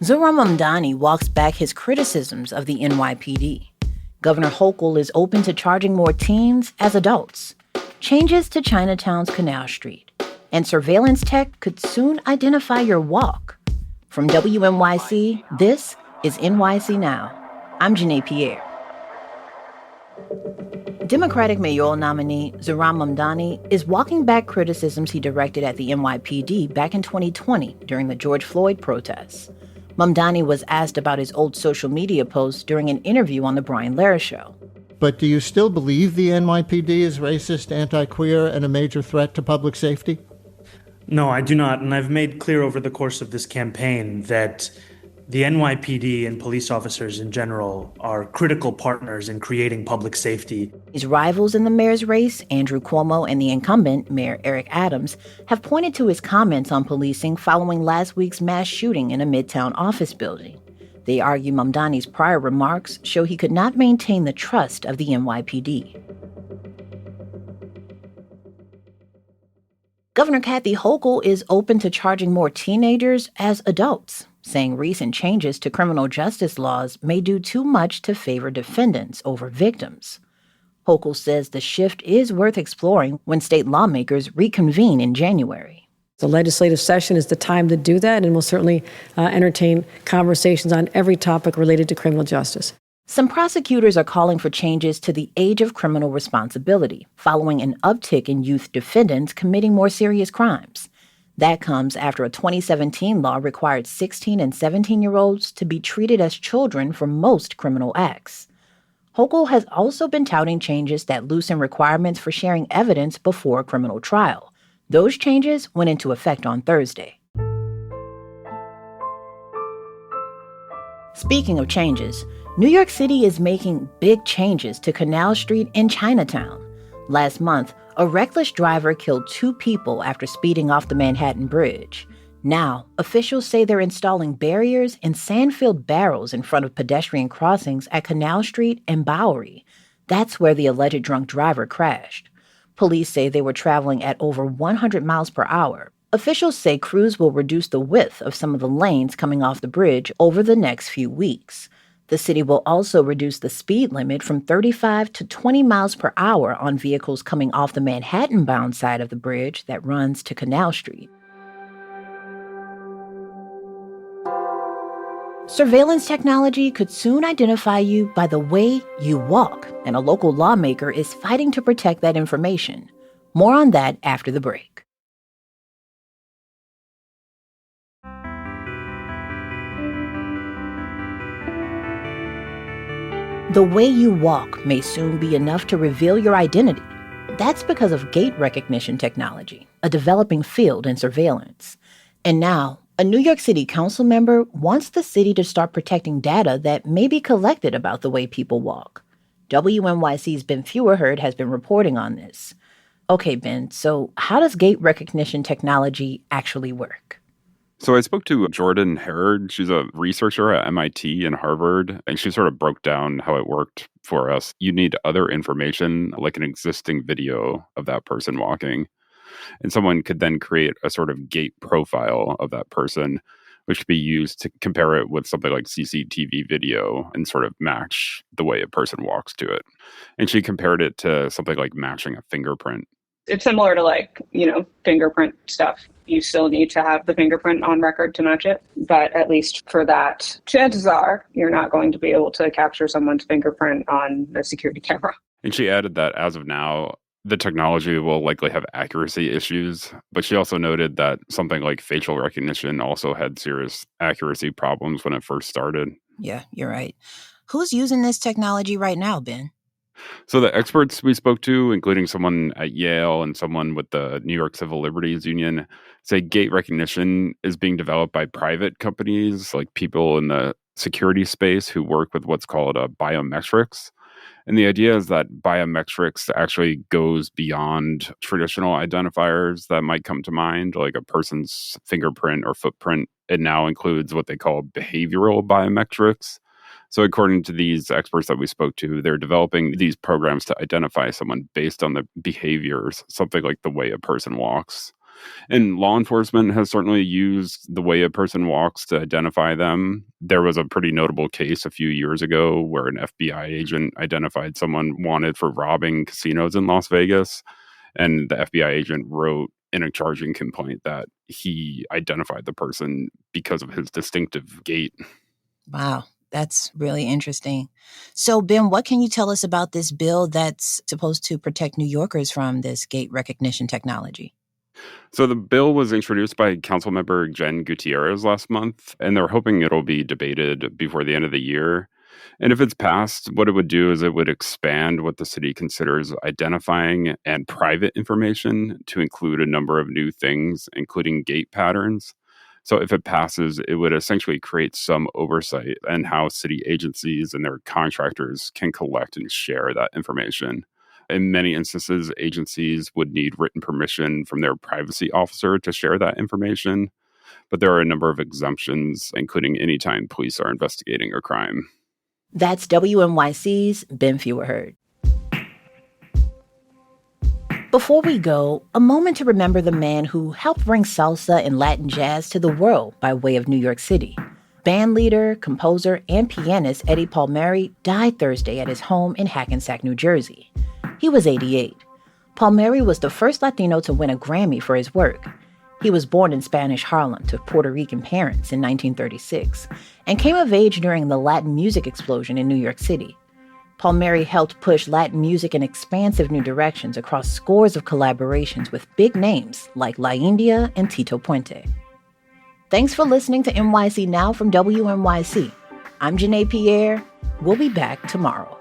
Zohran Mamdani walks back his criticisms of the NYPD. Governor Hochul is open to charging more teens as adults. Changes to Chinatown's Canal Street. And surveillance tech could soon identify your walk. From WNYC, this is NYC Now. I'm Janae Pierre. Democratic mayoral nominee Zohran Mamdani is walking back criticisms he directed at the NYPD back in 2020 during the George Floyd protests. Mamdani was asked about his old social media posts during an interview on The Brian Lehrer Show. But do you still believe the NYPD is racist, anti-queer, and a major threat to public safety? No, I do not. And I've made clear over the course of this campaign that the NYPD and police officers in general are critical partners in creating public safety. His rivals in the mayor's race, Andrew Cuomo and the incumbent, Mayor Eric Adams, have pointed to his comments on policing following last week's mass shooting in a Midtown office building. They argue Mamdani's prior remarks show he could not maintain the trust of the NYPD. Governor Kathy Hochul is open to charging more teenagers as adults, saying recent changes to criminal justice laws may do too much to favor defendants over victims. Hochul says the shift is worth exploring when state lawmakers reconvene in January. The legislative session is the time to do that, and we'll certainly entertain conversations on every topic related to criminal justice. Some prosecutors are calling for changes to the age of criminal responsibility, following an uptick in youth defendants committing more serious crimes. That comes after a 2017 law required 16 and 17-year-olds to be treated as children for most criminal acts. Hochul has also been touting changes that loosen requirements for sharing evidence before a criminal trial. Those changes went into effect on Thursday. Speaking of changes, New York City is making big changes to Canal Street in Chinatown. Last month, a reckless driver killed 2 people after speeding off the Manhattan Bridge. Now, officials say they're installing barriers and sand-filled barrels in front of pedestrian crossings at Canal Street and Bowery. That's where the alleged drunk driver crashed. Police say they were traveling at over 100 miles per hour. Officials say crews will reduce the width of some of the lanes coming off the bridge over the next few weeks. The city will also reduce the speed limit from 35 to 20 miles per hour on vehicles coming off the Manhattan-bound side of the bridge that runs to Canal Street. Surveillance technology could soon identify you by the way you walk, and a local lawmaker is fighting to protect that information. More on that after the break. The way you walk may soon be enough to reveal your identity. That's because of gait recognition technology, a developing field in surveillance. And now, a New York City council member wants the city to start protecting data that may be collected about the way people walk. WNYC's Ben Feuerherd has been reporting on this. Okay, Ben, so how does gait recognition technology actually work? So I spoke to Jordan Herrod. She's a researcher at MIT and Harvard, and she sort of broke down how it worked for us. You need other information, like an existing video of that person walking. And someone could then create a sort of gait profile of that person, which could be used to compare it with something like CCTV video and sort of match the way a person walks to it. And she compared it to something like matching a fingerprint. It's similar to fingerprint stuff. You still need to have the fingerprint on record to match it. But at least for that, chances are you're not going to be able to capture someone's fingerprint on a security camera. And she added that as of now, the technology will likely have accuracy issues. But she also noted that something like facial recognition also had serious accuracy problems when it first started. Yeah, you're right. Who's using this technology right now, Ben? So the experts we spoke to, including someone at Yale and someone with the New York Civil Liberties Union, say gait recognition is being developed by private companies, like people in the security space who work with what's called biometrics. And the idea is that biometrics actually goes beyond traditional identifiers that might come to mind, like a person's fingerprint or footprint. It now includes what they call behavioral biometrics. So according to these experts that we spoke to, they're developing these programs to identify someone based on the behaviors, something like the way a person walks. And law enforcement has certainly used the way a person walks to identify them. There was a pretty notable case a few years ago where an FBI agent identified someone wanted for robbing casinos in Las Vegas. And the FBI agent wrote in a charging complaint that he identified the person because of his distinctive gait. Wow, that's really interesting. So, Ben, what can you tell us about this bill that's supposed to protect New Yorkers from this gait recognition technology? So the bill was introduced by Councilmember Jen Gutierrez last month, and they're hoping it'll be debated before the end of the year. And if it's passed, what it would do is it would expand what the city considers identifying and private information to include a number of new things, including gait patterns. So if it passes, it would essentially create some oversight in how city agencies and their contractors can collect and share that information. In many instances, agencies would need written permission from their privacy officer to share that information. But there are a number of exemptions, including anytime police are investigating a crime. That's WNYC's Ben Feuerherd. Before we go, a moment to remember the man who helped bring salsa and Latin jazz to the world by way of New York City. Band leader, composer, and pianist Eddie Palmieri died Thursday at his home in Hackensack, New Jersey. He was 88. Palmieri was the first Latino to win a Grammy for his work. He was born in Spanish Harlem to Puerto Rican parents in 1936 and came of age during the Latin music explosion in New York City. Palmieri helped push Latin music in expansive new directions across scores of collaborations with big names like La India and Tito Puente. Thanks for listening to NYC Now from WNYC. I'm Janae Pierre. We'll be back tomorrow.